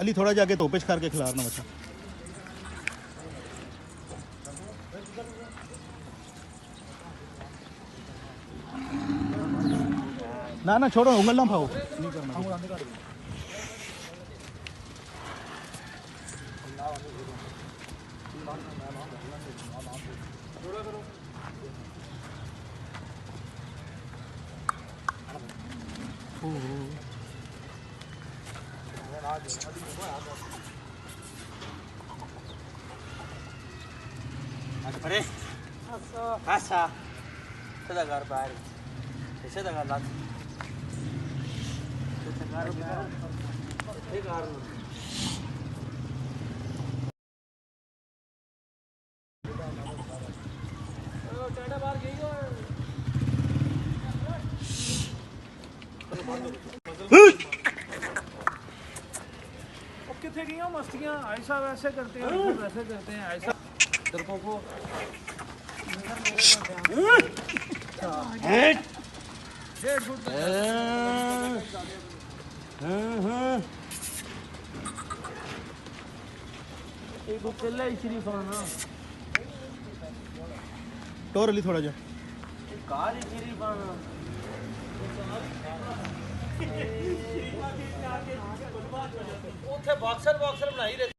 अली थोड़ा जाके तोपेच करके खिलारना बच्चा। ना ना छोड़ो, उंगल ना खाओ, नहीं करना। Pare, asa, sedagar bari, sedagar lat, sedagar sedagar. Tata बाहर गई हो? कितने गई हो मस्तियाँ? ऐसा वैसे करते हैं, वैसे करते हैं, ऐसा तरकों को एक चल रहा है शरीफ आना टोर अली थोड़ा जा कार शरीफ आना उथे बॉक्सर बनाई रहे